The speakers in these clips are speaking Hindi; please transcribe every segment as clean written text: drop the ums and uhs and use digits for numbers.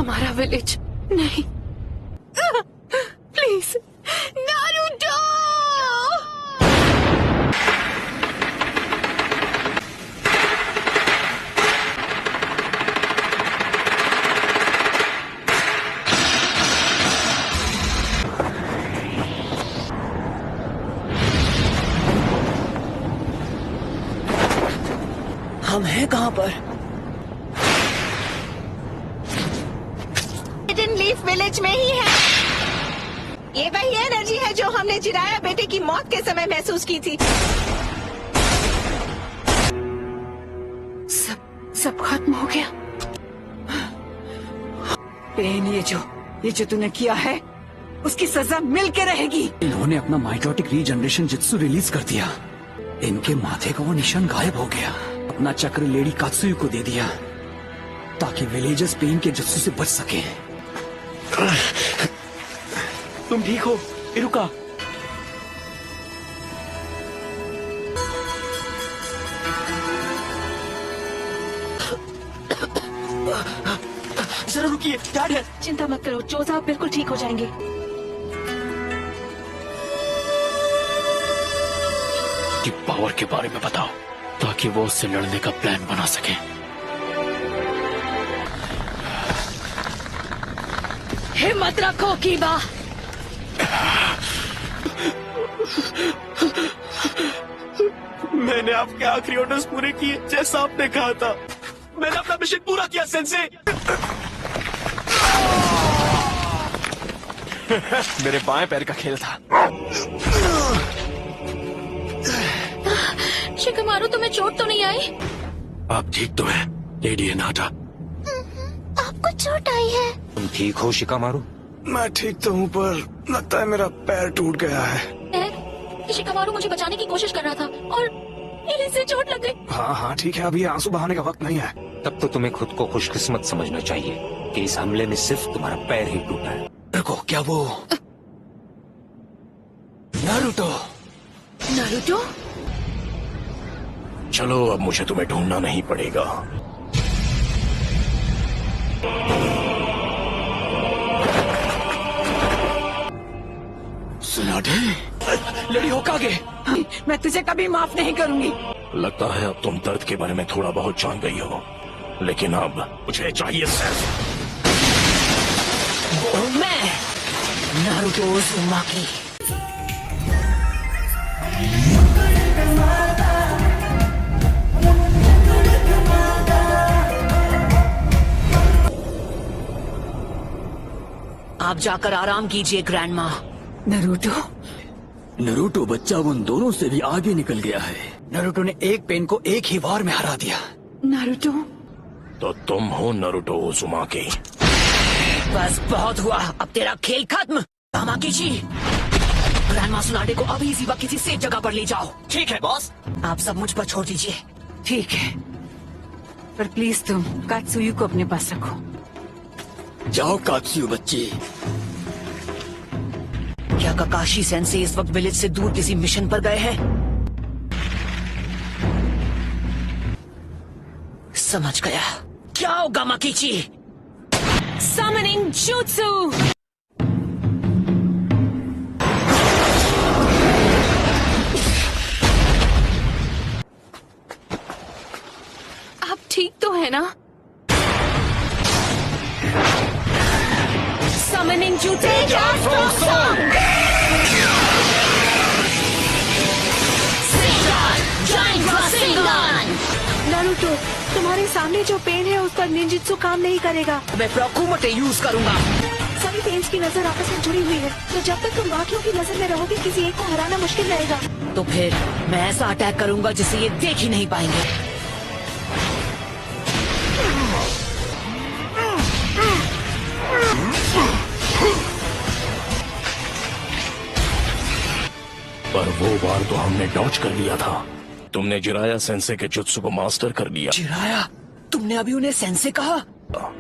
हमारा विलेज नहीं। Please Naruto. हम हैं कहाँ पर? हिडन लीफ विलेज में ही है। ये वही एनर्जी है जो हमने जिराया बेटे की मौत के समय महसूस की थी। सब खत्म हो गया। पेन, ये जो तूने किया है उसकी सजा मिल के रहेगी। इन्होंने अपना माइटोटिक रीजनरेशन जित्सु रिलीज कर दिया। इनके माथे का वो निशान गायब हो गया। अपना चक्र लेडी कात्सुयु को दे दिया ताकि विलेजर्स पेन के जित्सु से बच सके। तुम ठीक हो इरुका? जरा रुकिए, डैड है। चिंता मत करो, जो साहब बिल्कुल ठीक हो जाएंगे। की पावर के बारे में बताओ ताकि वो उससे लड़ने का प्लान बना सके। हिम्मत रखो कीबा। मैंने आपके आखिरी ऑर्डर्स पूरे किए जैसा आपने कहा था। मैंने अपना मिशन पूरा किया सेंसे। मेरे बाएं पैर का खेल था। शिकमारू, तुम्हें चोट तो नहीं आई? आप ठीक तो हैं लेडी एनाटा? आपको चोट आई है? तुम ठीक हो शिकामारू? मैं ठीक तो हूँ पर लगता है मेरा पैर टूट गया है। शिकमारू मुझे बचाने की कोशिश कर रहा था और इसे चोट लग गई। हाँ ठीक है, अभी आंसू बहाने का वक्त नहीं है। तब तो तुम्हें खुद को खुशकिस्मत समझना चाहिए कि इस हमले में सिर्फ तुम्हारा पैर ही टूटा है। रुको, क्या वो नारुतो? नारुतो? चलो अब मुझे तुम्हें ढूंढना नहीं पड़ेगा। सुनाटे लड़ी होकागे, मैं तुझे कभी माफ नहीं करूंगी। लगता है अब तुम दर्द के बारे में थोड़ा बहुत जान गई हो, लेकिन अब मुझे चाहिए सिर्फ मैं नारुतो उज़ुमाकी। आप जाकर आराम कीजिए ग्रैंडमा। नरूटो बच्चा उन दोनों से भी आगे निकल गया है। नरूटो ने एक पेन को एक ही वार में हरा दिया। नारुतो? तो तुम हो नारुतो उज़ुमाकी। बस बहुत हुआ, अब तेरा खेल खत्म। तामाकीची, ग्रैंडमा सुनाडे को अभी इसी वक्त किसी सेफ जगह पर ले जाओ। ठीक है बॉस। आप सब मुझ पर छोड़ दीजिए। ठीक है, पर प्लीज तुम कात्सुयु को अपने पास रखो। जाओ कात्सुयु बच्ची। क्या काकाशी सेंसे इस वक्त विलेज से दूर किसी मिशन पर गए हैं? समझ गया। क्या होगा माकीची? Summoning Jutsu! आप ठीक तो है ना? Summoning Jutsu! नारुतो, तुम्हारे सामने जो पेन है उस पर निंजित्सु काम नहीं करेगा। मैं प्रोकुमोटे यूज करूंगा। सभी पेन्स की नजर आपस में जुड़ी हुई है, तो जब तक तुम बाकियों की नजर में रहोगे किसी एक को हराना मुश्किल रहेगा। तो फिर मैं ऐसा अटैक करूंगा जिसे ये देख ही नहीं पाएंगे। पर वो बार तो हमने डॉज कर लिया था। तुमने जिराया सेंसे के जुत्सु को मास्टर कर लिया। जिराया? तुमने अभी उन्हें सेंसे कहा?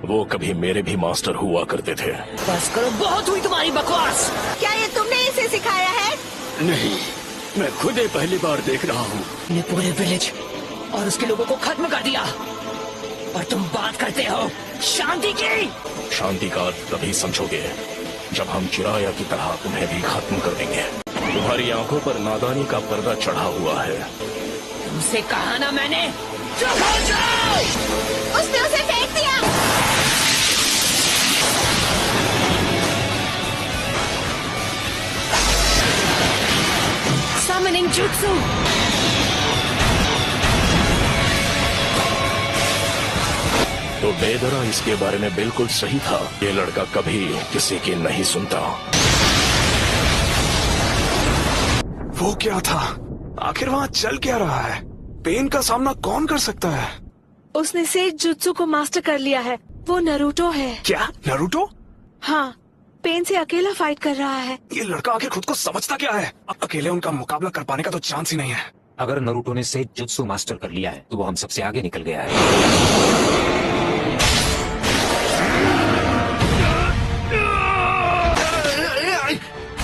वो कभी मेरे भी मास्टर हुआ करते थे। बस करो, बहुत हुई तुम्हारी बकवास। क्या ये तुमने इसे सिखाया है? नहीं, मैं खुद ही पहली बार देख रहा हूँ। ने पूरे विलेज और उसके लोगों को खत्म कर दिया। और तुम बात करते हो शांति की। शांति का अर्थ तभी समझोगे जब हम चिराया की तरह तुम्हें भी खत्म कर देंगे। तुम्हारी आंखों पर नादानी का पर्दा चढ़ा हुआ है। तुमसे कहा ना मैंने, चुप हो जाओ। उसने उसे फेंक दिया। Summoning Jutsu। तो बेदरा इसके बारे में बिल्कुल सही था। ये लड़का कभी किसी की नहीं सुनता। वो क्या था? आखिर वहाँ चल क्या रहा है? पेन का सामना कौन कर सकता है? उसने सेज जुत्सु को मास्टर कर लिया है। वो नरूटो है। क्या नारुतो? हाँ, पेन से अकेला फाइट कर रहा है। ये लड़का आखिर खुद को समझता क्या है? अकेले उनका मुकाबला कर पाने का तो चांस ही नहीं है। अगर नरूटो ने सेज जुत्सु मास्टर कर लिया है तो वो हम सबसे आगे निकल गया है।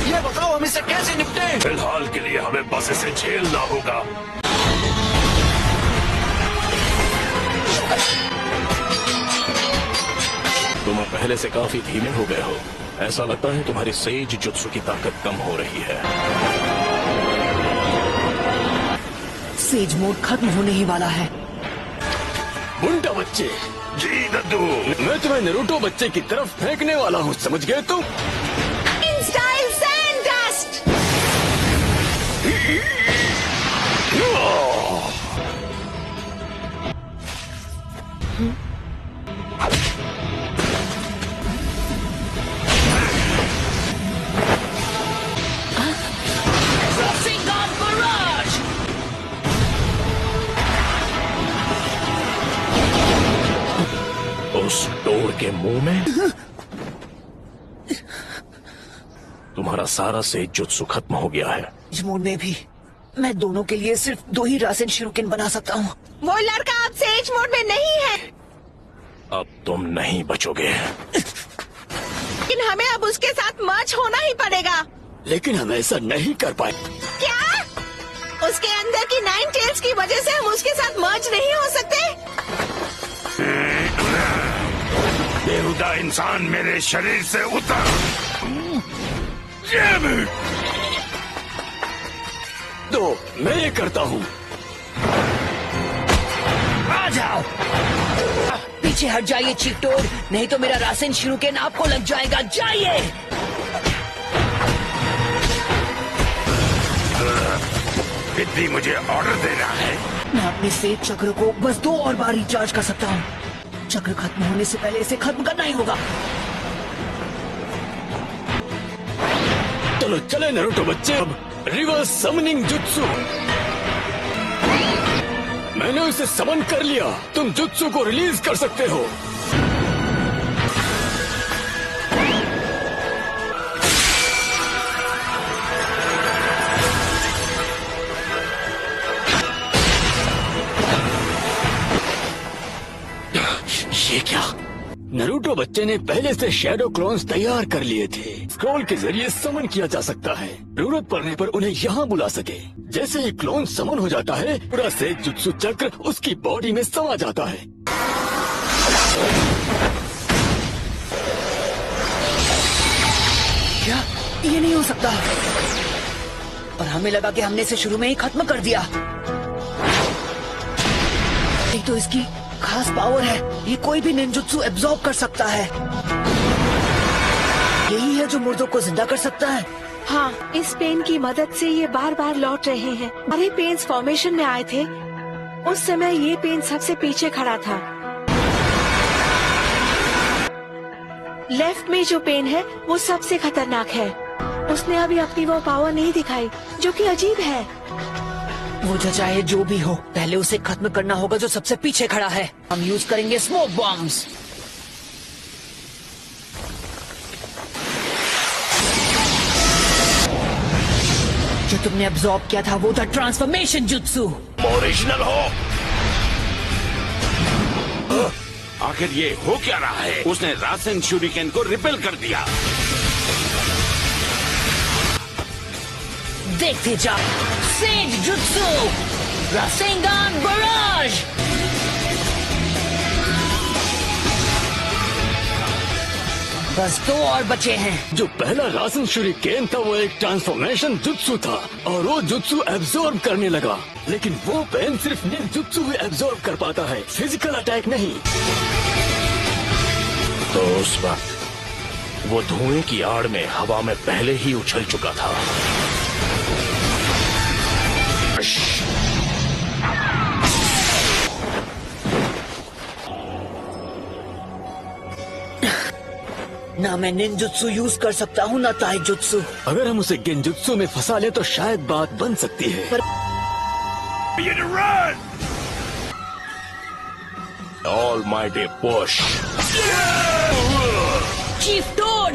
ये बताओ हम इससे कैसे निपटे? फिलहाल के लिए हमें बस इसे झेलना होगा। तुम पहले से काफी धीमे हो गए हो। ऐसा लगता है तुम्हारी सेज जुत्सु की ताकत कम हो रही है। सेज मोड खत्म होने ही वाला है। मुंडा बच्चे। जी दद्दू। मैं तुम्हें नारुतो बच्चे की तरफ फेंकने वाला हूँ, समझ गए तुम? In style sand dust. Rasengan Barrage। उस डोर के मुंह में तुम्हारा सारा सेज जुत्सु खत्म हो गया है। इस मोड में भी मैं दोनों के लिए सिर्फ 2 ही रासेन शिरुकेन बना सकता हूँ। वो लड़का अब सेज मोड में नहीं है। अब तुम नहीं बचोगे। लेकिन हमें अब उसके साथ मर्ज होना ही पड़ेगा। लेकिन हम ऐसा नहीं कर पाए। क्या? उसके अंदर की 9 टेल्स की वजह से हम उसके साथ मर्ज नहीं हो सकते? बेहुदा इंसान मेरे शरीर से उतर। तो मैं ये करता हूँ। आ जाओ, पीछे हट जाइए चीकटोड, नहीं तो मेरा रासेन शिरुकेन आपको लग जाएगा। जाइए। विद्धि मुझे ऑर्डर देना है। मैं अपने सेज चक्र को बस 2 और बार रिचार्ज कर सकता हूँ। चक्र खत्म होने से पहले इसे खत्म करना ही होगा। चलो चले नारुतो बच्चे। अब रिवर्स समनिंग जुत्सु। मैंने उसे समन कर लिया। तुम जुत्सु को रिलीज कर सकते हो। ये क्या? नारुतो बच्चे ने पहले से शैडो क्लोन्स तैयार कर लिए थे। स्क्रॉल के जरिए समन किया जा सकता है। जरूरत पड़ने पर उन्हें यहाँ बुला सके। जैसे ही क्लोन समन हो जाता है, पूरा सेज जुत्सु चक्र उसकी बॉडी में समा जाता है। क्या? ये नहीं हो सकता। और हमें लगा कि हमने इसे शुरू में ही खत्म कर दिया। एक तो इसकी खास पावर है, ये कोई भी निंजुत्सु एब्जॉर्ब कर सकता है। यही है जो मुर्दों को जिंदा कर सकता है। हाँ, इस पेन की मदद से ये बार बार लौट रहे हैं। अरे पेन्स फॉर्मेशन में आए थे, उस समय ये पेन सबसे पीछे खड़ा था। लेफ्ट में जो पेन है वो सबसे खतरनाक है। उसने अभी अपनी वो पावर नहीं दिखाई, जो कि अजीब है। वो जो चाहे जो भी हो, पहले उसे खत्म करना होगा जो सबसे पीछे खड़ा है। हम यूज करेंगे स्मोक बॉम्ब्स। जो तुमने अब्सॉर्ब किया था वो था ट्रांसफॉर्मेशन जुत्सु। ओरिजिनल हो। आखिर ये हो क्या रहा है? उसने रासेन शूरिकेन को रिपेल कर दिया। देखते जाओ, सेज जुत्सु, रासेंगान बराज। बस 2 और बचे हैं। जो पहला रासन शूरिकेन था वो एक ट्रांसफॉर्मेशन जुत्सु था और वो जुत्सु एब्जॉर्ब करने लगा, लेकिन वो पेन सिर्फ निंजुत्सु ही एब्जॉर्ब कर पाता है, फिजिकल अटैक नहीं। तो उस वक्त वो धुएं की आड़ में हवा में पहले ही उछल चुका था। ना मैं निंजुत्सु यूज कर सकता हूँ ना ताइजुत्सु। अगर हम उसे गेंजुत्सु में फंसा ले तो शायद बात बन सकती है। Almighty push. Chief toad!